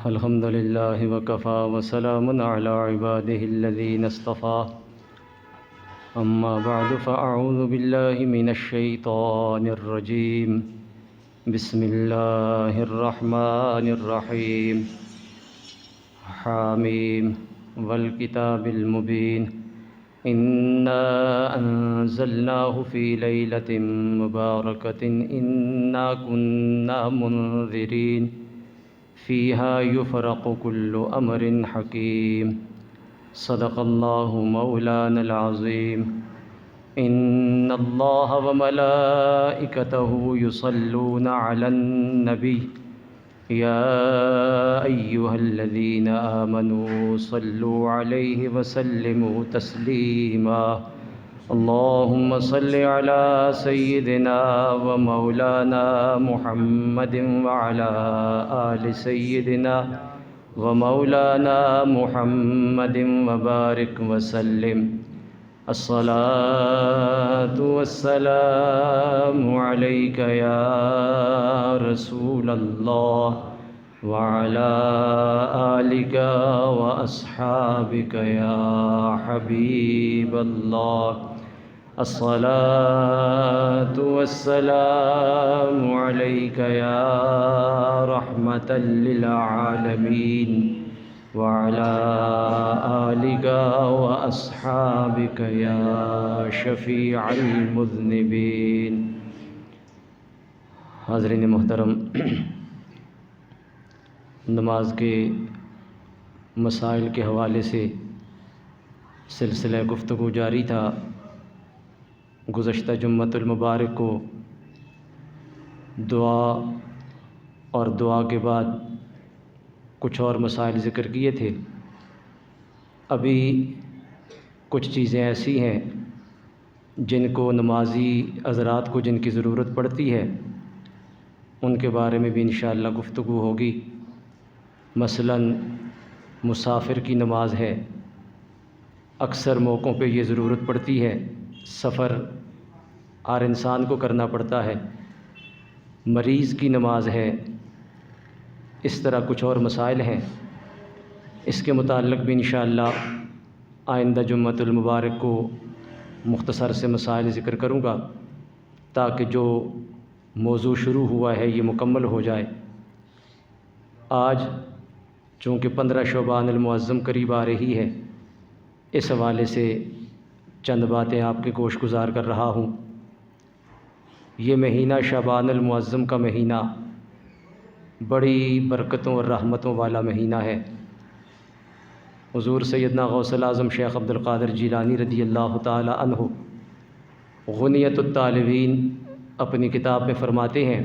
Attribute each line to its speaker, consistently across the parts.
Speaker 1: الحمد لله وكفى وسلام على عباده الذين اصطفى أما بعد فأعوذ بالله من الشيطان الرجيم بسم الله الرحمن الرحيم حاميم والكتاب المبين إنا أنزلناه في ليلة مباركة إنا كنا منذرين فيها يفرق كل أمر حكيم صدق الله مولانا العظيم إن الله وملائكته يصلون على النبي يا أيها الذين آمنوا صلوا عليه وسلموا تسليما اللهم صل على سيدنا ومولانا محمد وعلى آل سيدنا ومولانا محمد وبارك وسلم الصلاة والسلام عليك يا رسول الله وعلى آلك وأصحابك يا حبيب الله الصلاة والسلام عليك يا رحمة للعالمين وعلى آلك وأصحابك يا شفيع المذنبين۔ حاضرین محترم، نماز کے مسائل کے حوالے سے سلسلہ گفتگو جاری تھا۔ گزشتہ جمعۃ المبارک کو دعا اور دعا کے بعد کچھ اور مسائل ذکر کیے تھے۔ ابھی کچھ چیزیں ایسی ہیں جن کو نمازی حضرات کو جن کی ضرورت پڑتی ہے، ان کے بارے میں بھی انشاءاللہ گفتگو ہوگی۔ مثلاً مسافر کی نماز ہے، اکثر موقعوں پہ یہ ضرورت پڑتی ہے، سفر ہر انسان کو کرنا پڑتا ہے۔ مریض کی نماز ہے، اس طرح کچھ اور مسائل ہیں۔ اس کے متعلق بھی انشاءاللہ آئندہ جمعۃ المبارک کو مختصر سے مسائل ذکر کروں گا تاکہ جو موضوع شروع ہوا ہے یہ مکمل ہو جائے۔ آج چونکہ 15 شعبان المعظم قریب آ رہی ہے، اس حوالے سے چند باتیں آپ کے گوش گزار کر رہا ہوں۔ یہ مہینہ شعبان المعظم کا مہینہ بڑی برکتوں اور رحمتوں والا مہینہ ہے۔ حضور سیدنا غوث الاعظم شیخ عبد القادر جیلانی رضی اللہ تعالی عنہ غنیۃ الطالبین اپنی کتاب میں فرماتے ہیں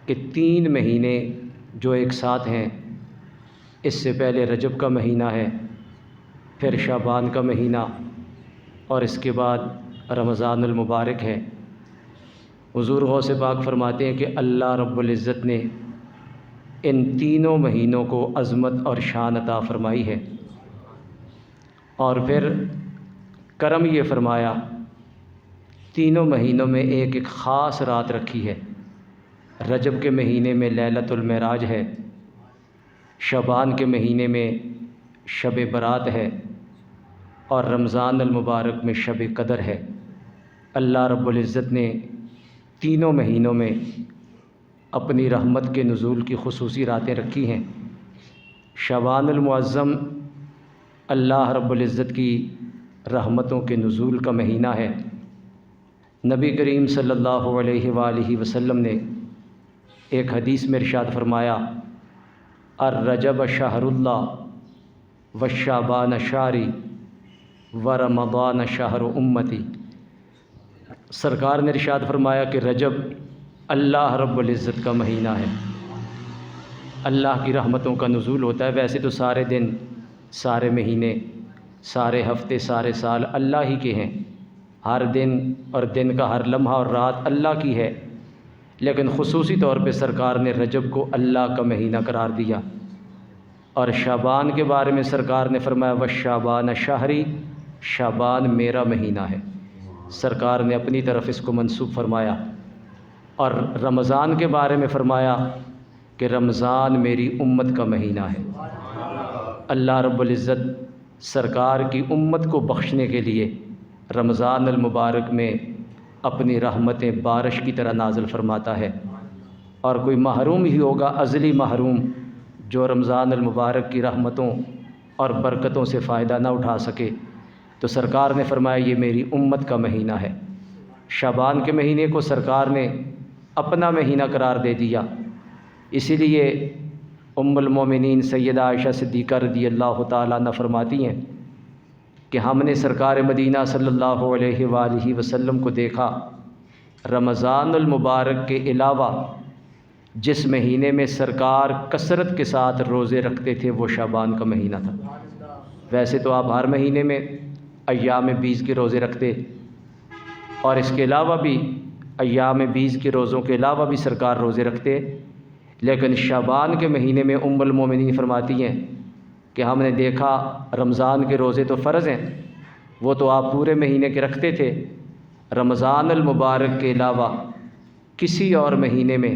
Speaker 1: کہ 3 مہینے جو ایک ساتھ ہیں، اس سے پہلے رجب کا مہینہ ہے، پھر شعبان کا مہینہ اور اس کے بعد رمضان المبارک ہے۔ حضور غوث پاک فرماتے ہیں کہ اللہ رب العزت نے ان تینوں مہینوں کو عظمت اور شان عطا فرمائی ہے، اور پھر کرم یہ فرمایا، تینوں مہینوں میں ایک ایک خاص رات رکھی ہے۔ رجب کے مہینے میں لیلۃ المعراج ہے، شعبان کے مہینے میں شب برات ہے، اور رمضان المبارک میں شب قدر ہے۔ اللہ رب العزت نے تینوں مہینوں میں اپنی رحمت کے نزول کی خصوصی راتیں رکھی ہیں۔ شعبان المعظم اللہ رب العزت کی رحمتوں کے نزول کا مہینہ ہے۔ نبی کریم صلی اللہ علیہ وآلہ وسلم نے ایک حدیث میں ارشاد فرمایا، الرجب شہر اللہ والشعبان شہری ورمضان شہر امتی۔ سرکار نے ارشاد فرمایا کہ رجب اللہ رب العزت کا مہینہ ہے، اللہ کی رحمتوں کا نزول ہوتا ہے۔ ویسے تو سارے دن، سارے مہینے، سارے ہفتے، سارے سال اللہ ہی کے ہیں، ہر دن اور دن کا ہر لمحہ اور رات اللہ کی ہے، لیکن خصوصی طور پہ سرکار نے رجب کو اللہ کا مہینہ قرار دیا۔ اور شعبان کے بارے میں سرکار نے فرمایا وشعبان شہری، شعبان میرا مہینہ ہے۔ سرکار نے اپنی طرف اس کو منسوب فرمایا۔ اور رمضان کے بارے میں فرمایا کہ رمضان میری امت کا مہینہ ہے۔ اللہ رب العزت سرکار کی امت کو بخشنے کے لیے رمضان المبارک میں اپنی رحمتیں بارش کی طرح نازل فرماتا ہے، اور کوئی محروم ہی ہوگا، ازلی محروم، جو رمضان المبارک کی رحمتوں اور برکتوں سے فائدہ نہ اٹھا سکے۔ تو سرکار نے فرمایا یہ میری امت کا مہینہ ہے۔ شعبان کے مہینے کو سرکار نے اپنا مہینہ قرار دے دیا، اسی لیے ام المومنین سیدہ عائشہ صدیقہ رضی اللہ تعالیٰ عنہ فرماتی ہیں کہ ہم نے سرکار مدینہ صلی اللہ علیہ وآلہ وسلم کو دیکھا، رمضان المبارک کے علاوہ جس مہینے میں سرکار کثرت کے ساتھ روزے رکھتے تھے وہ شعبان کا مہینہ تھا۔ ویسے تو آپ ہر مہینے میں ایام 20 کے روزے رکھتے، اور اس کے علاوہ بھی ایام 20 کے روزوں کے علاوہ بھی سرکار روزے رکھتے، لیکن شعبان کے مہینے میں ام المومنین فرماتی ہیں کہ ہم نے دیکھا رمضان کے روزے تو فرض ہیں، وہ تو آپ پورے مہینے کے رکھتے تھے، رمضان المبارک کے علاوہ کسی اور مہینے میں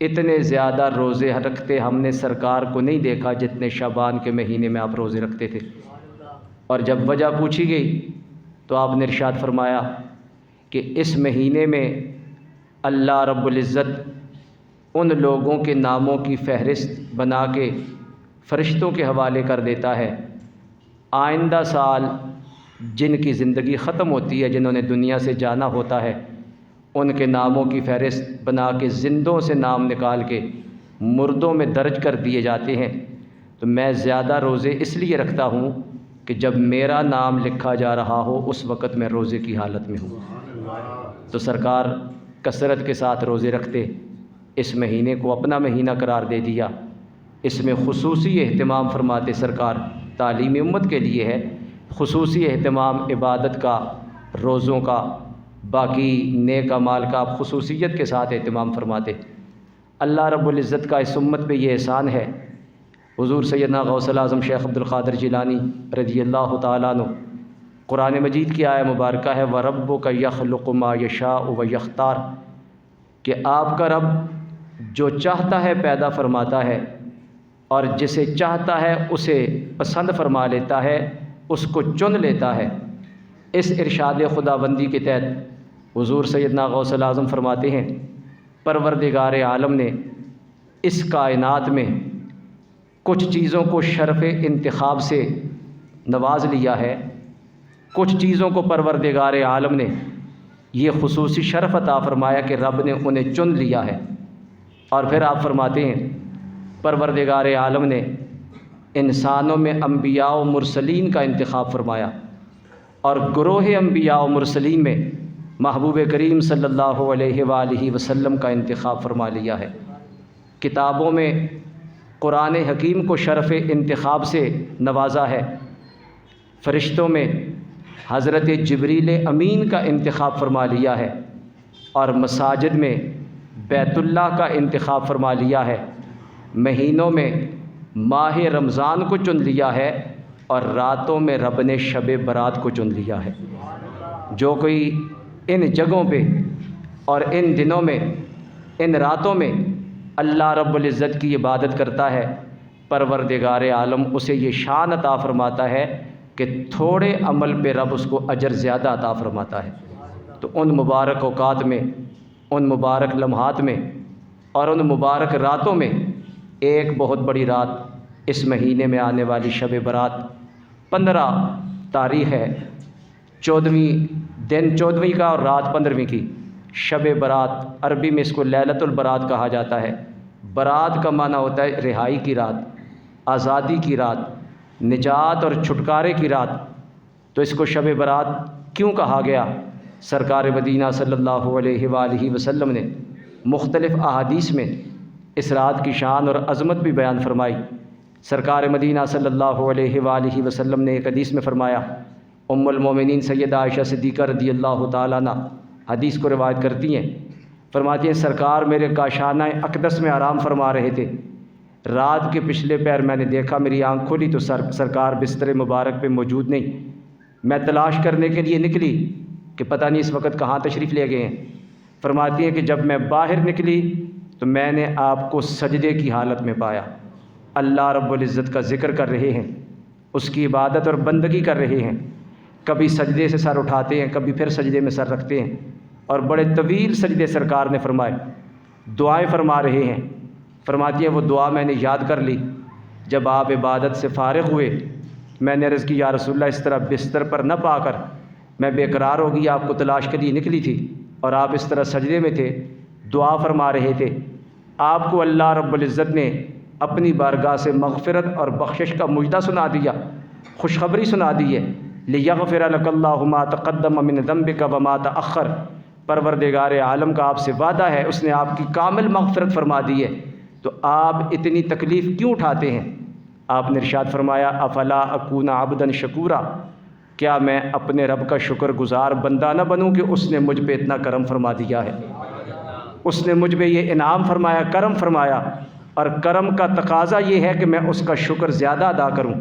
Speaker 1: اتنے زیادہ روزے رکھتے ہم نے سرکار کو نہیں دیکھا جتنے شعبان کے مہینے میں آپ روزے رکھتے تھے۔ اور جب وجہ پوچھی گئی تو آپ نے ارشاد فرمایا کہ اس مہینے میں اللہ رب العزت ان لوگوں کے ناموں کی فہرست بنا کے فرشتوں کے حوالے کر دیتا ہے، آئندہ سال جن کی زندگی ختم ہوتی ہے، جنہوں نے دنیا سے جانا ہوتا ہے، ان کے ناموں کی فہرست بنا کے زندوں سے نام نکال کے مردوں میں درج کر دیے جاتے ہیں۔ تو میں زیادہ روزے اس لیے رکھتا ہوں کہ جب میرا نام لکھا جا رہا ہو اس وقت میں روزے کی حالت میں ہوں۔ تو سرکار کثرت کے ساتھ روزے رکھتے، اس مہینے کو اپنا مہینہ قرار دے دیا، اس میں خصوصی اہتمام فرماتے سرکار، تعلیم امت کے لیے ہے، خصوصی اہتمام عبادت کا، روزوں کا، باقی نیک اعمال کا آپ خصوصیت کے ساتھ اہتمام فرماتے۔ اللہ رب العزت کا اس امت پہ یہ احسان ہے، حضور سیدنا غوث الاعظم شیخ عبد القادر جیلانی رضی اللہ تعالیٰ عنہ قرآن مجید کی آیہ مبارکہ ہے وَرَبُّكَ يَخْلُقُ مَا يَشَاءُ وَيَخْتَارُ، کہ آپ کا رب جو چاہتا ہے پیدا فرماتا ہے، اور جسے چاہتا ہے اسے پسند فرما لیتا ہے، اس کو چن لیتا ہے۔ اس ارشاد خداوندی کے تحت حضور سیدنا غوث الاعظم فرماتے ہیں پروردگار عالم نے اس کائنات میں کچھ چیزوں کو شرف انتخاب سے نواز لیا ہے، کچھ چیزوں کو پروردگار عالم نے یہ خصوصی شرف عطا فرمایا کہ رب نے انہیں چن لیا ہے۔ اور پھر آپ فرماتے ہیں پروردگار عالم نے انسانوں میں انبیاء و مرسلین کا انتخاب فرمایا، اور گروہ انبیاء و مرسلین میں محبوب کریم صلی اللہ علیہ وآلہ وسلم کا انتخاب فرما لیا ہے۔ کتابوں میں قرآن حکیم کو شرف انتخاب سے نوازا ہے، فرشتوں میں حضرت جبریل امین کا انتخاب فرما لیا ہے، اور مساجد میں بیت اللہ کا انتخاب فرما لیا ہے، مہینوں میں ماہ رمضان کو چن لیا ہے، اور راتوں میں رب نے شب برات کو چن لیا ہے۔ جو کوئی ان جگہوں پہ اور ان دنوں میں ان راتوں میں اللہ رب العزت کی عبادت کرتا ہے، پروردگار عالم اسے یہ شان عطا فرماتا ہے کہ تھوڑے عمل پہ رب اس کو اجر زیادہ عطا فرماتا ہے۔ تو ان مبارک اوقات میں، ان مبارک لمحات میں اور ان مبارک راتوں میں ایک بہت بڑی رات اس مہینے میں آنے والی شب برات 15 تاریخ ہے، 14ویں دن 14ویں کا اور رات 15ویں کی شب برات، عربی میں اس کو لیلۃ البرات کہا جاتا ہے۔ برات کا معنی ہوتا ہے رہائی کی رات، آزادی کی رات، نجات اور چھٹکارے کی رات۔ تو اس کو شب برات کیوں کہا گیا؟ سرکار مدینہ صلی اللہ علیہ وآلہ وسلم نے مختلف احادیث میں اس رات کی شان اور عظمت بھی بیان فرمائی۔ سرکار مدینہ صلی اللہ علیہ وآلہ وسلم نے ایک حدیث میں فرمایا، ام المومنین سیدہ عائشہ صدیقہ رضی اللہ تعالیٰ عنہ حدیث کو روایت کرتی ہیں، فرماتی ہیں سرکار میرے کاشانہ اقدس میں آرام فرما رہے تھے، رات کے پچھلے پہر میں نے دیکھا، میری آنکھ کھلی تو سرکار بستر مبارک پہ موجود نہیں۔ میں تلاش کرنے کے لیے نکلی کہ پتہ نہیں اس وقت کہاں تشریف لے گئے ہیں۔ فرماتی ہیں کہ جب میں باہر نکلی تو میں نے آپ کو سجدے کی حالت میں پایا، اللہ رب العزت کا ذکر کر رہے ہیں، اس کی عبادت اور بندگی کر رہے ہیں، کبھی سجدے سے سر اٹھاتے ہیں، کبھی پھر سجدے میں سر رکھتے ہیں، اور بڑے طویل سجدے سرکار نے فرمائے، دعائیں فرما رہے ہیں۔ فرماتی ہیں وہ دعا میں نے یاد کر لی، جب آپ عبادت سے فارغ ہوئے میں نے عرض کی یا رسول اللہ اس طرح بستر پر نہ پا کر میں بے قرار ہو گئی، آپ کو تلاش کے لیے نکلی تھی اور آپ اس طرح سجدے میں تھے، دعا فرما رہے تھے، آپ کو اللہ رب العزت نے اپنی بارگاہ سے مغفرت اور بخشش کا مجدہ سنا دیا، خوشخبری سنا دی ہے، لِيَغْفِرَ لَكَ اللَّهُ مَا تَقَدَّمَ مِنْ ذَنبِكَ وَمَا تَأَخَّرَ۔ پروردگار عالم کا آپ سے وعدہ ہے، اس نے آپ کی کامل مغفرت فرما دی ہے، تو آپ اتنی تکلیف کیوں اٹھاتے ہیں؟ آپ نے ارشاد فرمایا افلا اکون عبدا شکورا، کیا میں اپنے رب کا شکر گزار بندہ نہ بنوں کہ اس نے مجھ پہ اتنا کرم فرما دیا ہے، اس نے مجھ پہ یہ انعام فرمایا، کرم فرمایا، اور کرم کا تقاضا یہ ہے کہ میں اس کا شکر زیادہ ادا کروں۔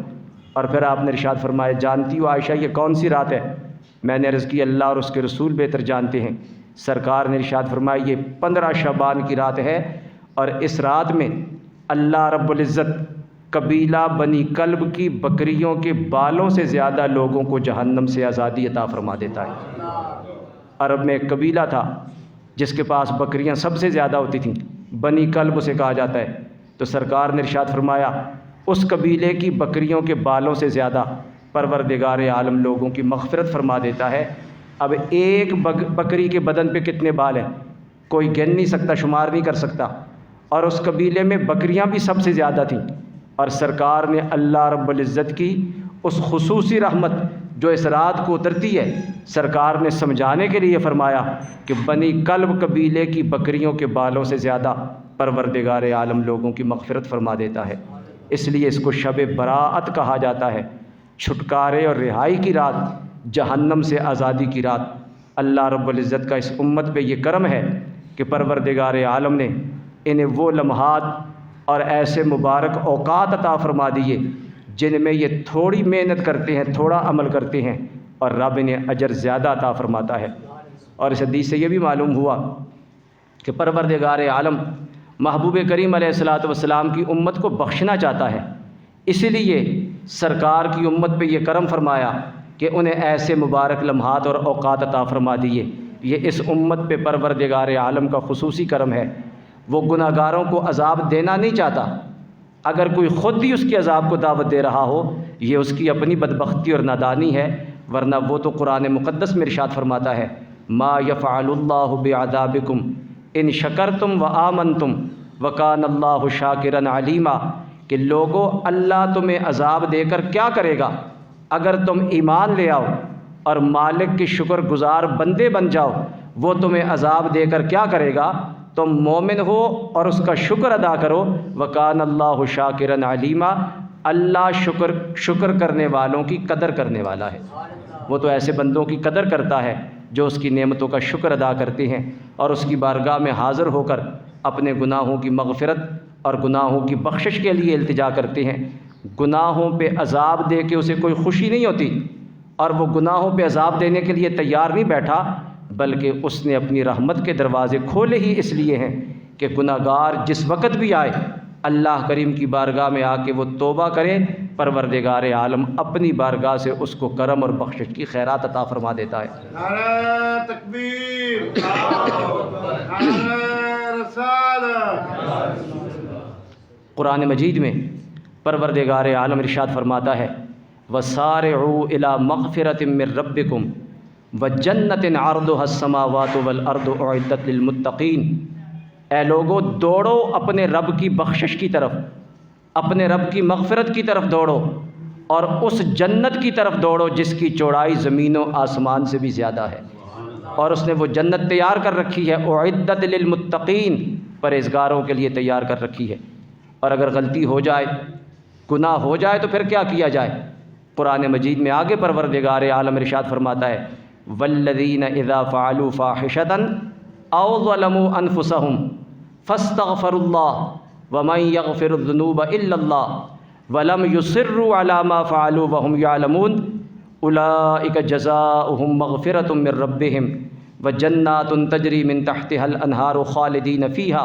Speaker 1: اور پھر آپ نے ارشاد فرمایا جانتی ہو عائشہ یہ کون سی رات ہے؟ میں نے عرض کی اللہ اور اس کے رسول بہتر جانتے ہیں۔ سرکار نے ارشاد فرمایا یہ 15 شعبان کی رات ہے، اور اس رات میں اللہ رب العزت قبیلہ بنی کلب کی بکریوں کے بالوں سے زیادہ لوگوں کو جہنم سے آزادی عطا فرما دیتا ہے۔ عرب میں ایک قبیلہ تھا جس کے پاس بکریاں سب سے زیادہ ہوتی تھیں، بنی کلب اسے کہا جاتا ہے، تو سرکار نے ارشاد فرمایا اس قبیلے کی بکریوں کے بالوں سے زیادہ پروردگار عالم لوگوں کی مغفرت فرما دیتا ہے۔ اب ایک بکری کے بدن پہ کتنے بال ہیں کوئی گن نہیں سکتا، شمار نہیں کر سکتا، اور اس قبیلے میں بکریاں بھی سب سے زیادہ تھیں، اور سرکار نے اللہ رب العزت کی اس خصوصی رحمت جو اس رات کو اترتی ہے سرکار نے سمجھانے کے لیے فرمایا کہ بنی کلب قبیلے کی بکریوں کے بالوں سے زیادہ پروردگار عالم لوگوں کی مغفرت فرما دیتا ہے، اس لیے اس کو شب براءت کہا جاتا ہے، چھٹکارے اور رہائی کی رات، جہنم سے آزادی کی رات۔ اللہ رب العزت کا اس امت پہ یہ کرم ہے کہ پروردگار عالم نے انہیں وہ لمحات اور ایسے مبارک اوقات عطا فرما دیے جن میں یہ تھوڑی محنت کرتے ہیں، تھوڑا عمل کرتے ہیں، اور رب انہیں اجر زیادہ عطا فرماتا ہے۔ اور اس حدیث سے یہ بھی معلوم ہوا کہ پروردگار عالم محبوب کریم علیہ الصلاۃ والسلام کی امت کو بخشنا چاہتا ہے، اسی لیے سرکار کی امت پہ یہ کرم فرمایا کہ انہیں ایسے مبارک لمحات اور اوقات عطا فرما دیے۔ یہ اس امت پہ پروردگار عالم کا خصوصی کرم ہے۔ وہ گناہ گاروں کو عذاب دینا نہیں چاہتا، اگر کوئی خود ہی اس کے عذاب کو دعوت دے رہا ہو یہ اس کی اپنی بدبختی اور نادانی ہے، ورنہ وہ تو قرآن مقدس میں ارشاد فرماتا ہے ما یفعل اللہ بعذابکم ان شکرتم وآمنتم وکان اللہ شاکرا علیما، کہ لوگو اللہ تمہیں عذاب دے کر کیا کرے گا اگر تم ایمان لے آؤ اور مالک کے شکر گزار بندے بن جاؤ، وہ تمہیں عذاب دے کر کیا کرے گا؟ تم مومن ہو اور اس کا شکر ادا کرو، وکان اللہ شاکرا علیما، اللہ شکر کرنے والوں کی قدر کرنے والا ہے، وہ تو ایسے بندوں کی قدر کرتا ہے جو اس کی نعمتوں کا شکر ادا کرتے ہیں اور اس کی بارگاہ میں حاضر ہو کر اپنے گناہوں کی مغفرت اور گناہوں کی بخشش کے لیے التجا کرتے ہیں۔ گناہوں پہ عذاب دے کے اسے کوئی خوشی نہیں ہوتی، اور وہ گناہوں پہ عذاب دینے کے لیے تیار نہیں بیٹھا، بلکہ اس نے اپنی رحمت کے دروازے کھولے ہی اس لیے ہیں کہ گناہ گار جس وقت بھی آئے اللہ کریم کی بارگاہ میں آ کے وہ توبہ کرے، پروردگار عالم اپنی بارگاہ سے اس کو کرم اور بخشش کی خیرات عطا فرما دیتا ہے۔
Speaker 2: نعرہ تکبیر، نعرہ رسالت۔
Speaker 1: قرآن مجید میں پروردگار عالم ارشاد فرماتا ہے وَسَارِعُوا إِلَىٰ مَغْفِرَةٍ مِّن رَبِّكُمْ وَجَنَّةٍ عَرْضُهَا السَّمَاوَاتُ وَالْأَرْضُ أُعِدَّتْ لِلْمُتَّقِينَ، اے لوگو دوڑو اپنے رب کی بخشش کی طرف، اپنے رب کی مغفرت کی طرف دوڑو، اور اس جنت کی طرف دوڑو جس کی چوڑائی زمین و آسمان سے بھی زیادہ ہے، اور اس نے وہ جنت تیار کر رکھی ہے، اعدت للمتقین، پرہیزگاروں کے لیے تیار کر رکھی ہے۔ اور اگر غلطی ہو جائے، گناہ ہو جائے تو پھر کیا کیا جائے؟ قرآن مجید میں آگے پروردگار عالم ارشاد فرماتا ہے والذین اذا فعلوا فاحشۃ او ظلموا انفسهم فاستغفروا اللہ ومن یغفر الذنوب الا اللہ ولم یصروا علی ما فعلوا وهم یعلمون اولئک جزاؤہم مغفرۃ من ربہم وجنات تجری من تحتها الانہار خالدین فیہا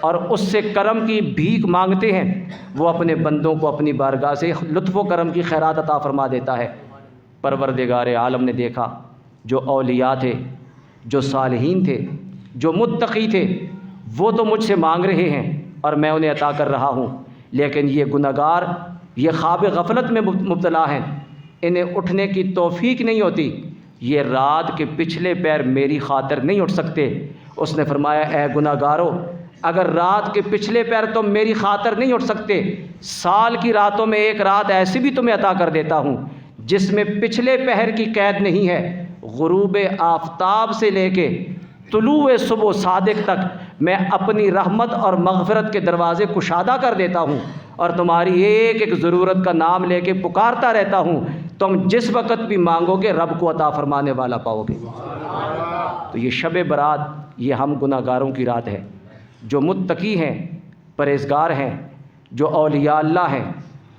Speaker 1: اور اس سے کرم کی بھیک مانگتے ہیں، وہ اپنے بندوں کو اپنی بارگاہ سے لطف و کرم کی خیرات عطا فرما دیتا ہے۔ پروردگار عالم نے دیکھا جو اولیاء تھے، جو صالحین تھے، جو متقی تھے، وہ تو مجھ سے مانگ رہے ہیں اور میں انہیں عطا کر رہا ہوں، لیکن یہ گنہگار، یہ خواب غفلت میں مبتلا ہیں، انہیں اٹھنے کی توفیق نہیں ہوتی، یہ رات کے پچھلے پیر میری خاطر نہیں اٹھ سکتے۔ اس نے فرمایا اے گنہگارو، اگر رات کے پچھلے پیر تم میری خاطر نہیں اٹھ سکتے، سال کی راتوں میں ایک رات ایسی بھی تمہیں عطا کر دیتا ہوں جس میں پچھلے پہر کی قید نہیں ہے، غروب آفتاب سے لے کے طلوع صبح صادق تک میں اپنی رحمت اور مغفرت کے دروازے کشادہ کر دیتا ہوں اور تمہاری ایک ایک ضرورت کا نام لے کے پکارتا رہتا ہوں، تم جس وقت بھی مانگو گے رب کو عطا فرمانے والا پاؤ گے۔ تو یہ شب برات، یہ ہم گناہگاروں کی رات ہے۔ جو متقی ہیں، پرہیزگار ہیں، جو اولیاء اللہ ہیں،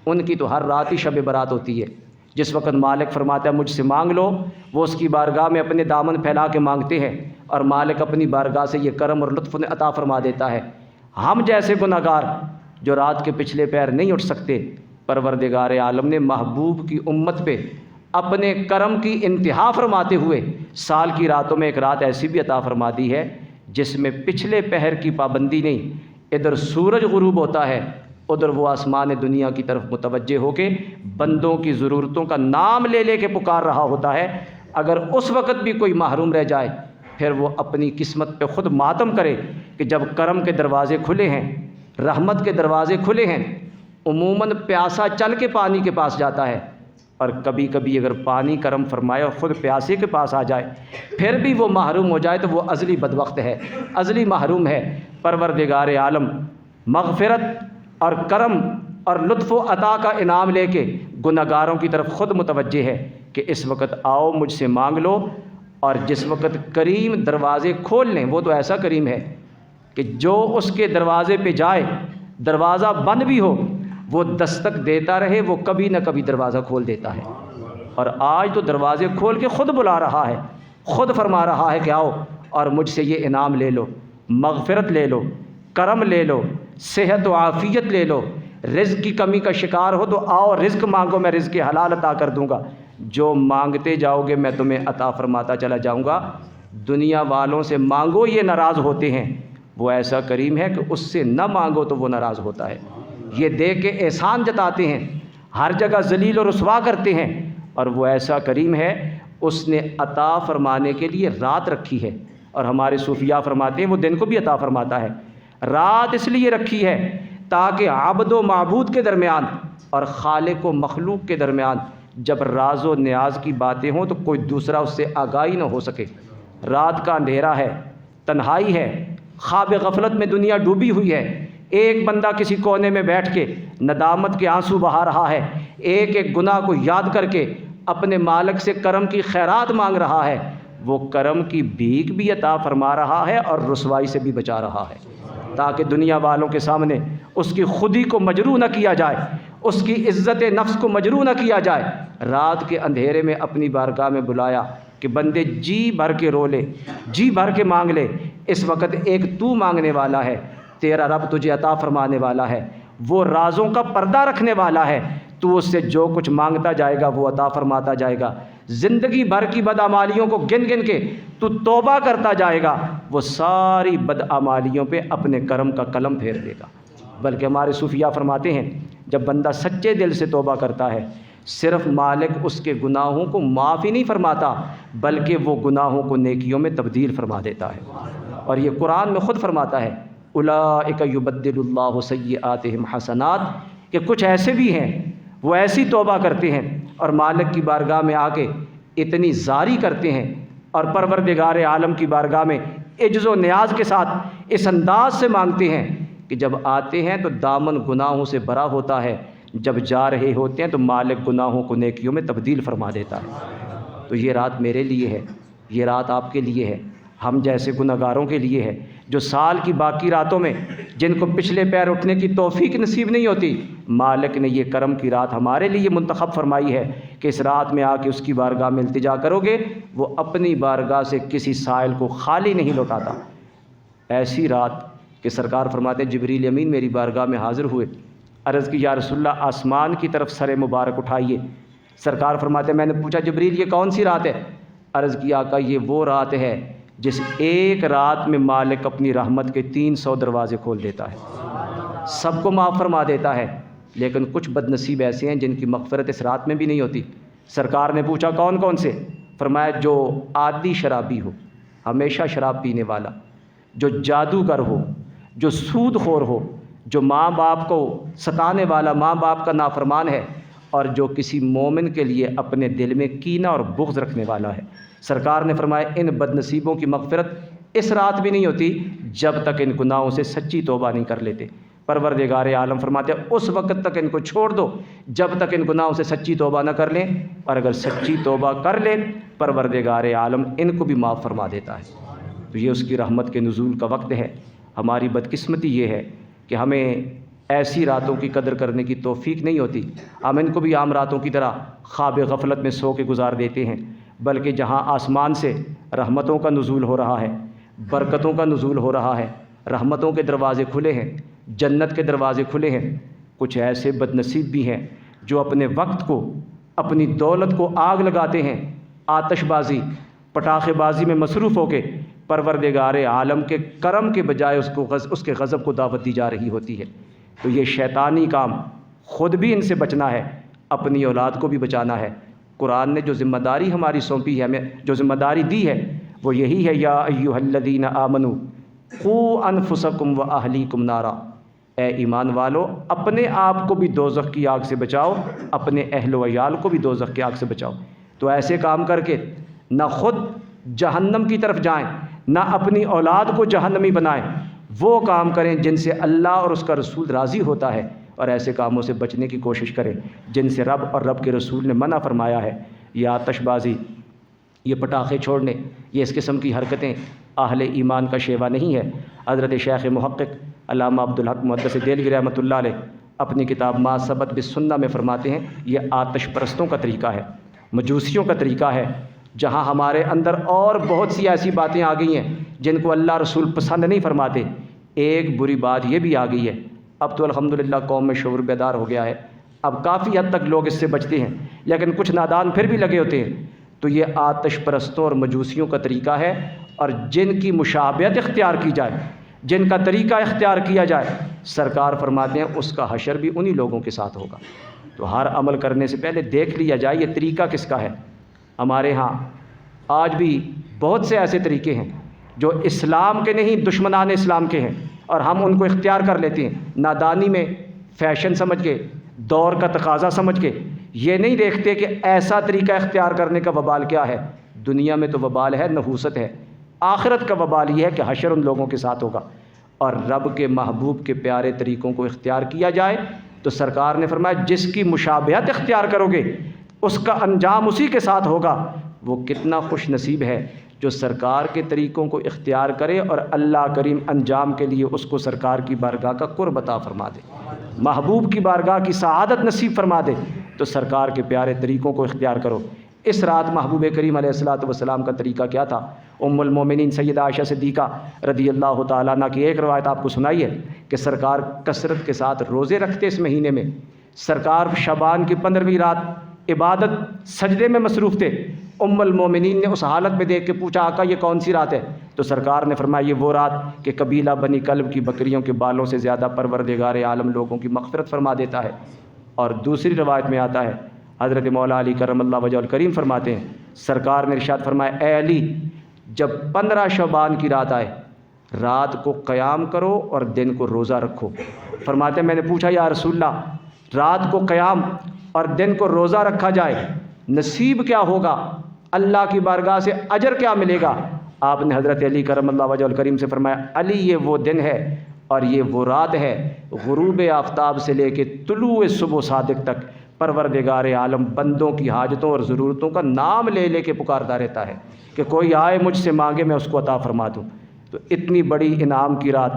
Speaker 1: ان کی تو ہر رات ہی شب برات ہوتی ہے۔ جس وقت مالک فرماتا ہے مجھ سے مانگ لو، وہ اس کی بارگاہ میں اپنے دامن پھیلا کے مانگتے ہیں اور مالک اپنی بارگاہ سے یہ کرم اور لطف عطا فرما دیتا ہے۔ ہم جیسے گنہگار جو رات کے پچھلے پیر نہیں اٹھ سکتے، پروردگار عالم نے محبوب کی امت پہ اپنے کرم کی انتہا فرماتے ہوئے سال کی راتوں میں ایک رات ایسی بھی عطا فرما دی ہے جس میں پچھلے پہر کی پابندی نہیں، ادھر سورج غروب ہوتا ہے، ادھر وہ آسمان دنیا کی طرف متوجہ ہو کے بندوں کی ضرورتوں کا نام لے لے کے پکار رہا ہوتا ہے۔ اگر اس وقت بھی کوئی محروم رہ جائے پھر وہ اپنی قسمت پہ خود ماتم کرے کہ جب کرم کے دروازے کھلے ہیں، رحمت کے دروازے کھلے ہیں، عموماً پیاسا چل کے پانی کے پاس جاتا ہے، اور کبھی کبھی اگر پانی کرم فرمائے اور خود پیاسے کے پاس آ جائے پھر بھی وہ محروم ہو جائے تو وہ ازلی بدبخت ہے، ازلی محروم ہے۔ پروردگار عالم مغفرت اور کرم اور لطف و عطا کا انعام لے کے گنہگاروں کی طرف خود متوجہ ہے کہ اس وقت آؤ مجھ سے مانگ لو، اور جس وقت کریم دروازے کھول لیں، وہ تو ایسا کریم ہے کہ جو اس کے دروازے پہ جائے، دروازہ بند بھی ہو، وہ دستک دیتا رہے، وہ کبھی نہ کبھی دروازہ کھول دیتا ہے۔ اور آج تو دروازے کھول کے خود بلا رہا ہے، خود فرما رہا ہے کہ آؤ اور مجھ سے یہ انعام لے لو، مغفرت لے لو، کرم لے لو، صحت و عافیت لے لو، رزق کی کمی کا شکار ہو تو آؤ رزق مانگو، میں رزق حلال عطا کر دوں گا، جو مانگتے جاؤ گے میں تمہیں عطا فرماتا چلا جاؤں گا۔ دنیا والوں سے مانگو یہ ناراض ہوتے ہیں، وہ ایسا کریم ہے کہ اس سے نہ مانگو تو وہ ناراض ہوتا ہے۔ یہ دے کے احسان جتاتے ہیں، ہر جگہ ذلیل و رسوا کرتے ہیں، اور وہ ایسا کریم ہے اس نے عطا فرمانے کے لیے رات رکھی ہے، اور ہمارے صوفیاء فرماتے ہیں وہ دن کو بھی عطا فرماتا ہے۔ رات اس لیے رکھی ہے تاکہ عبد و معبود کے درمیان اور خالق و مخلوق کے درمیان جب راز و نیاز کی باتیں ہوں تو کوئی دوسرا اس سے آگاہی نہ ہو سکے۔ رات کا اندھیرا ہے، تنہائی ہے، خواب غفلت میں دنیا ڈوبی ہوئی ہے، ایک بندہ کسی کونے میں بیٹھ کے ندامت کے آنسو بہا رہا ہے، ایک ایک گناہ کو یاد کر کے اپنے مالک سے کرم کی خیرات مانگ رہا ہے، وہ کرم کی بھیک بھی عطا فرما رہا ہے اور رسوائی سے بھی بچا رہا ہے، تاکہ دنیا والوں کے سامنے اس کی خودی کو مجروح نہ کیا جائے، اس کی عزت نفس کو مجروح نہ کیا جائے۔ رات کے اندھیرے میں اپنی بارگاہ میں بلایا کہ بندے جی بھر کے رو لے، جی بھر کے مانگ لے، اس وقت ایک تو مانگنے والا ہے، تیرا رب تجھے عطا فرمانے والا ہے، وہ رازوں کا پردہ رکھنے والا ہے، تو اس سے جو کچھ مانگتا جائے گا وہ عطا فرماتا جائے گا۔ زندگی بھر کی بدعمالیوں کو گن گن کے تو توبہ کرتا جائے گا، وہ ساری بدعمالیوں پہ اپنے کرم کا قلم پھیر دے گا۔ بلکہ ہمارے صوفیاء فرماتے ہیں جب بندہ سچے دل سے توبہ کرتا ہے، صرف مالک اس کے گناہوں کو معاف ہی نہیں فرماتا بلکہ وہ گناہوں کو نیکیوں میں تبدیل فرما دیتا ہے۔ اور یہ قرآن میں خود فرماتا ہے اولئک یبدل اللہ سیئاتہم حسنات، کہ کچھ ایسے بھی ہیں وہ ایسی توبہ کرتے ہیں اور مالک کی بارگاہ میں آ کے اتنی زاری کرتے ہیں اور پروردگار عالم کی بارگاہ میں عجز و نیاز کے ساتھ اس انداز سے مانگتے ہیں کہ جب آتے ہیں تو دامن گناہوں سے بھرا ہوتا ہے، جب جا رہے ہوتے ہیں تو مالک گناہوں کو نیکیوں میں تبدیل فرما دیتا ہے۔ تو یہ رات میرے لیے ہے، یہ رات آپ کے لیے ہے، ہم جیسے گنہگاروں کے لیے ہے جو سال کی باقی راتوں میں جن کو پچھلے پیر اٹھنے کی توفیق نصیب نہیں ہوتی، مالک نے یہ کرم کی رات ہمارے لیے منتخب فرمائی ہے کہ اس رات میں آ کے اس کی بارگاہ میں التجا کرو گے، وہ اپنی بارگاہ سے کسی سائل کو خالی نہیں لوٹاتا۔ ایسی رات کہ کہ سرکار فرماتے ہیں جبریل امین میری بارگاہ میں حاضر ہوئے، عرض کی یا رسول اللہ آسمان کی طرف سر مبارک اٹھائیے۔ سرکار فرماتے ہیں میں نے پوچھا جبریل یہ کون سی رات ہے؟ عرض کی آقا یہ وہ رات ہے جس ایک رات میں مالک اپنی رحمت کے 300 دروازے کھول دیتا ہے، سب کو معاف فرما دیتا ہے، لیکن کچھ بد نصیب ایسے ہیں جن کی مغفرت اس رات میں بھی نہیں ہوتی۔ سرکار نے پوچھا کون کون سے؟ فرمایا جو عادی شرابی ہو، ہمیشہ شراب پینے والا، جو جادوگر ہو، جو سود خور ہو، جو ماں باپ کو ستانے والا، ماں باپ کا نافرمان ہے، اور جو کسی مومن کے لیے اپنے دل میں کینہ اور بغض رکھنے والا ہے۔ سرکار نے فرمایا ان بد نصیبوں کی مغفرت اس رات بھی نہیں ہوتی جب تک ان گناہوں سے سچی توبہ نہیں کر لیتے۔ پروردگار عالم فرماتے ہیں اس وقت تک ان کو چھوڑ دو جب تک ان گناہوں سے سچی توبہ نہ کر لیں، اور اگر سچی توبہ کر لیں پروردگار عالم ان کو بھی معاف فرما دیتا ہے۔ تو یہ اس کی رحمت کے نزول کا وقت ہے۔ ہماری بدقسمتی یہ ہے کہ ہمیں ایسی راتوں کی قدر کرنے کی توفیق نہیں ہوتی، ہم ان کو بھی عام راتوں کی طرح خواب غفلت میں سو کے گزار دیتے ہیں، بلکہ جہاں آسمان سے رحمتوں کا نزول ہو رہا ہے، برکتوں کا نزول ہو رہا ہے، رحمتوں کے دروازے کھلے ہیں، جنت کے دروازے کھلے ہیں، کچھ ایسے بد نصیب بھی ہیں جو اپنے وقت کو، اپنی دولت کو آگ لگاتے ہیں، آتش بازی، پٹاخے بازی میں مصروف ہو کے پروردگار عالم کے کرم کے بجائے اس کے غضب کو دعوت دی جا رہی ہوتی ہے۔ تو یہ شیطانی کام خود بھی ان سے بچنا ہے، اپنی اولاد کو بھی بچانا ہے۔ قرآن نے جو ذمہ داری ہماری سونپی ہے، ہمیں جو ذمہ داری دی ہے وہ یہی ہے یا ایھا الذین آمنوا قوا انفسکم واہلیکم نارا، اے ایمان والو اپنے آپ کو بھی دوزخ کی آگ سے بچاؤ، اپنے اہل و عیال کو بھی دوزخ کی آگ سے بچاؤ۔ تو ایسے کام کر کے نہ خود جہنم کی طرف جائیں، نہ اپنی اولاد کو جہنمی بنائیں، وہ کام کریں جن سے اللہ اور اس کا رسول راضی ہوتا ہے، اور ایسے کاموں سے بچنے کی کوشش کریں جن سے رب اور رب کے رسول نے منع فرمایا ہے۔ یہ آتش بازی، یہ پٹاخے چھوڑنے، یہ اس قسم کی حرکتیں اہل ایمان کا شیوا نہیں ہے۔ حضرت شیخ محقق علامہ عبدالحق محدث دہلوی رحمۃ اللہ علیہ اپنی کتاب ما ثبت بالسنہ میں فرماتے ہیں یہ آتش پرستوں کا طریقہ ہے، مجوسیوں کا طریقہ ہے، جہاں ہمارے اندر اور بہت سی ایسی باتیں آ گئی ہیں جن کو اللہ رسول پسند نہیں فرماتے۔ ایک بری بات یہ بھی آ گئی ہے، اب تو الحمدللہ قوم میں شعور بیدار ہو گیا ہے، اب کافی حد تک لوگ اس سے بچتے ہیں، لیکن کچھ نادان پھر بھی لگے ہوتے ہیں۔ تو یہ آتش پرستوں اور مجوسیوں کا طریقہ ہے، اور جن کی مشابہت اختیار کی جائے، جن کا طریقہ اختیار کیا جائے، سرکار فرماتے ہیں اس کا حشر بھی انہی لوگوں کے ساتھ ہوگا۔ تو ہر عمل کرنے سے پہلے دیکھ لیا جائے یہ طریقہ کس کا ہے۔ ہمارے ہاں آج بھی بہت سے ایسے طریقے ہیں جو اسلام کے نہیں دشمنان اسلام کے ہیں، اور ہم ان کو اختیار کر لیتے ہیں نادانی میں، فیشن سمجھ کے، دور کا تقاضا سمجھ کے۔ یہ نہیں دیکھتے کہ ایسا طریقہ اختیار کرنے کا وبال کیا ہے۔ دنیا میں تو وبال ہے، نحوست ہے، آخرت کا وبال یہ ہے کہ حشر ان لوگوں کے ساتھ ہوگا۔ اور رب کے محبوب کے پیارے طریقوں کو اختیار کیا جائے تو سرکار نے فرمایا جس کی مشابہت اختیار کرو گے اس کا انجام اسی کے ساتھ ہوگا۔ وہ کتنا خوش نصیب ہے جو سرکار کے طریقوں کو اختیار کرے اور اللہ کریم انجام کے لیے اس کو سرکار کی بارگاہ کا قرب عطا فرما دے، محبوب کی بارگاہ کی سعادت نصیب فرما دے۔ تو سرکار کے پیارے طریقوں کو اختیار کرو۔ اس رات محبوب کریم علیہ الصلوۃ والسلام کا طریقہ کیا تھا؟ ام المومنین سیدہ عائشہ صدیقہ رضی اللہ تعالیٰ عنہ کی ایک روایت آپ کو سنائی ہے کہ سرکار کثرت کے ساتھ روزے رکھتے اس مہینے میں۔ سرکار شعبان کی 15ویں رات عبادت سجدے میں مصروف تھے۔ ام المومنین نے اس حالت میں دیکھ کے پوچھا آقا یہ کون سی رات ہے؟ تو سرکار نے فرمایا یہ وہ رات کہ قبیلہ بنی کلب کی بکریوں کے بالوں سے زیادہ پروردگار عالم لوگوں کی مغفرت فرما دیتا ہے۔ اور دوسری روایت میں آتا ہے حضرت مولا علی کرم اللہ وجہ الکریم فرماتے ہیں سرکار نے ارشاد فرمایا اے علی جب 15 شعبان کی رات آئے رات کو قیام کرو اور دن کو روزہ رکھو۔ فرماتے ہیں میں نے پوچھا یا رسول اللہ رات کو قیام اور دن کو روزہ رکھا جائے نصیب کیا ہوگا، اللہ کی بارگاہ سے اجر کیا ملے گا؟ آپ نے حضرت علی کرم اللہ وجہ الکریم سے فرمایا علی یہ وہ دن ہے اور یہ وہ رات ہے غروب آفتاب سے لے کے طلوع صبح صادق تک پروردگار عالم بندوں کی حاجتوں اور ضرورتوں کا نام لے لے کے پکارتا رہتا ہے کہ کوئی آئے مجھ سے مانگے میں اس کو عطا فرما دوں۔ تو اتنی بڑی انعام کی رات،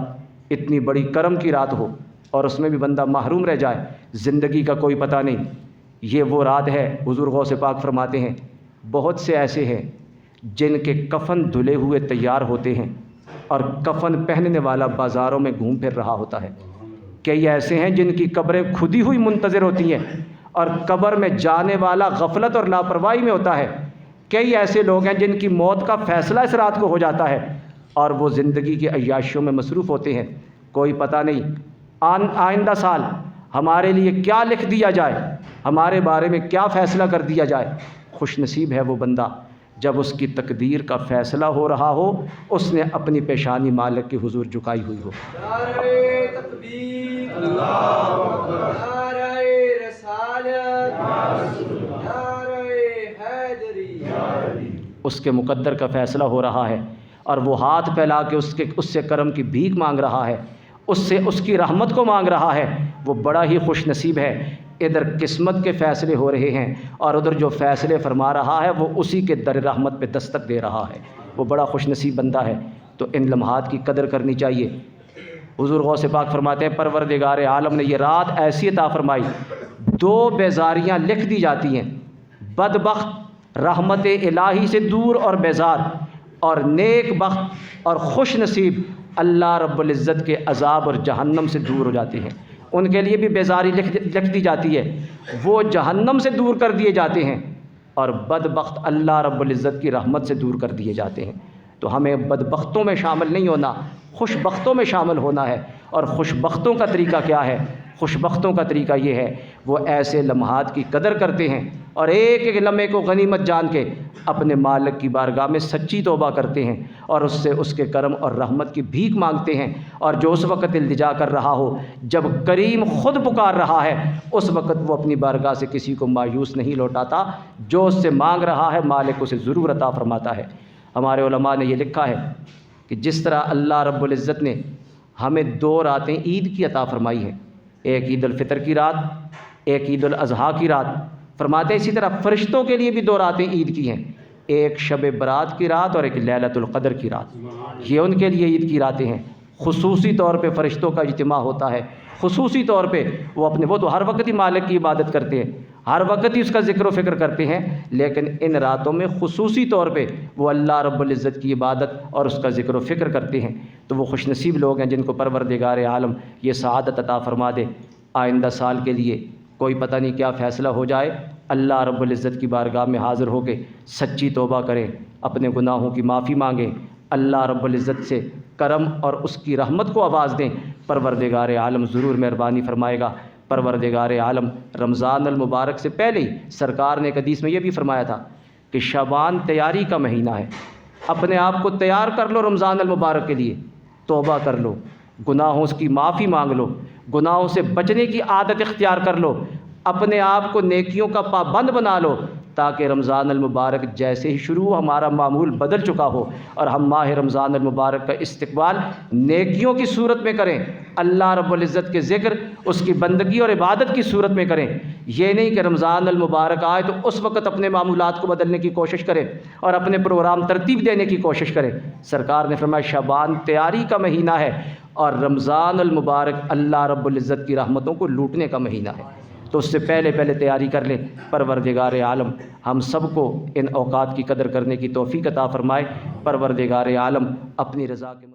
Speaker 1: اتنی بڑی کرم کی رات ہو اور اس میں بھی بندہ محروم رہ جائے، زندگی کا کوئی پتہ نہیں۔ یہ وہ رات ہے حضور غوث پاک فرماتے ہیں بہت سے ایسے ہیں جن کے کفن دھلے ہوئے تیار ہوتے ہیں اور کفن پہننے والا بازاروں میں گھوم پھر رہا ہوتا ہے۔ کئی ایسے ہیں جن کی قبریں کھدی ہوئی منتظر ہوتی ہیں اور قبر میں جانے والا غفلت اور لاپرواہی میں ہوتا ہے۔ کئی ایسے لوگ ہیں جن کی موت کا فیصلہ اس رات کو ہو جاتا ہے اور وہ زندگی کی عیاشیوں میں مصروف ہوتے ہیں۔ کوئی پتہ نہیں آئندہ سال ہمارے لیے کیا لکھ دیا جائے، ہمارے بارے میں کیا فیصلہ کر دیا جائے۔ خوش نصیب ہے وہ بندہ جب اس کی تقدیر کا فیصلہ ہو رہا ہو، اس نے اپنی پیشانی مالک کے حضور جھکائی ہوئی ہو۔
Speaker 3: نعرہ تکبیر، اللہ اکبر، نعرہ رسالت، نعرہ حیدری،
Speaker 1: اس کے مقدر کا فیصلہ ہو رہا ہے اور وہ ہاتھ پھیلا کے اس سے کرم کی بھیک مانگ رہا ہے، اس سے اس کی رحمت کو مانگ رہا ہے۔ وہ بڑا ہی خوش نصیب ہے۔ ادھر قسمت کے فیصلے ہو رہے ہیں اور ادھر جو فیصلے فرما رہا ہے وہ اسی کے در رحمت پہ دستک دے رہا ہے۔ وہ بڑا خوش نصیب بندہ ہے۔ تو ان لمحات کی قدر کرنی چاہیے۔ حضور غوث پاک فرماتے ہیں پروردگار عالم نے یہ رات ایسی عطا فرمائی، 2 بیزاریاں لکھ دی جاتی ہیں، بدبخت رحمت الہی سے دور اور بیزار، اور نیک بخت اور خوش نصیب اللہ رب العزت کے عذاب اور جہنم سے دور ہو جاتے ہیں۔ ان کے لیے بھی بیزاری لکھ دی جاتی ہے، وہ جہنم سے دور کر دیے جاتے ہیں، اور بدبخت اللہ رب العزت کی رحمت سے دور کر دیے جاتے ہیں۔ تو ہمیں بدبختوں میں شامل نہیں ہونا، خوش بختوں میں شامل ہونا ہے۔ اور خوش بختوں کا طریقہ کیا ہے؟ خوش بختوں کا طریقہ یہ ہے، وہ ایسے لمحات کی قدر کرتے ہیں اور ایک ایک لمحے کو غنیمت جان کے اپنے مالک کی بارگاہ میں سچی توبہ کرتے ہیں اور اس سے اس کے کرم اور رحمت کی بھیک مانگتے ہیں۔ اور جو اس وقت التجا کر رہا ہو جب کریم خود پکار رہا ہے، اس وقت وہ اپنی بارگاہ سے کسی کو مایوس نہیں لوٹاتا، جو اس سے مانگ رہا ہے مالک اسے ضرور عطا فرماتا ہے۔ ہمارے علماء نے یہ لکھا ہے کہ جس طرح اللہ رب العزت نے ہمیں 2 راتیں عید کی عطا فرمائی ہیں، ایک عید الفطر کی رات، ایک عید الاضحیٰ کی رات، فرماتے ہیں اسی طرح فرشتوں کے لیے بھی 2 راتیں عید کی ہیں، ایک شب برات کی رات اور ایک لیلۃ القدر کی رات۔ یہ ان کے لیے عید کی راتیں ہیں۔ خصوصی طور پہ فرشتوں کا اجتماع ہوتا ہے، خصوصی طور پہ وہ تو ہر وقت ہی مالک کی عبادت کرتے ہیں، ہر وقت ہی اس کا ذکر و فکر کرتے ہیں، لیکن ان راتوں میں خصوصی طور پہ وہ اللہ رب العزت کی عبادت اور اس کا ذکر و فکر کرتے ہیں۔ تو وہ خوش نصیب لوگ ہیں جن کو پروردگار عالم یہ سعادت عطا فرما دے۔ آئندہ سال کے لیے کوئی پتہ نہیں کیا فیصلہ ہو جائے، اللہ رب العزت کی بارگاہ میں حاضر ہو کے سچی توبہ کریں، اپنے گناہوں کی معافی مانگیں، اللہ رب العزت سے کرم اور اس کی رحمت کو آواز دیں۔ پروردگار عالم ضرور مہربانی فرمائے گا۔ پروردگار عالم رمضان المبارک سے پہلے ہی سرکار نے ایک حدیث میں یہ بھی فرمایا تھا کہ شعبان تیاری کا مہینہ ہے، اپنے آپ کو تیار کر لو رمضان المبارک کے لیے، توبہ کر لو، گناہوں کی معافی مانگ لو، گناہوں سے بچنے کی عادت اختیار کر لو، اپنے آپ کو نیکیوں کا پابند بنا لو، تاکہ رمضان المبارک جیسے ہی شروع ہو ہمارا معمول بدل چکا ہو اور ہم ماہ رمضان المبارک کا استقبال نیکیوں کی صورت میں کریں، اللہ رب العزت کے ذکر، اس کی بندگی اور عبادت کی صورت میں کریں۔ یہ نہیں کہ رمضان المبارک آئے تو اس وقت اپنے معمولات کو بدلنے کی کوشش کریں اور اپنے پروگرام ترتیب دینے کی کوشش کریں۔ سرکار نے فرمایا شعبان تیاری کا مہینہ ہے اور رمضان المبارک اللہ رب العزت کی رحمتوں کو لوٹنے کا مہینہ ہے، تو اس سے پہلے تیاری کر لیں۔ پروردگار عالم ہم سب کو ان اوقات کی قدر کرنے کی توفیق عطا فرمائے۔ پروردگار عالم اپنی رضا کے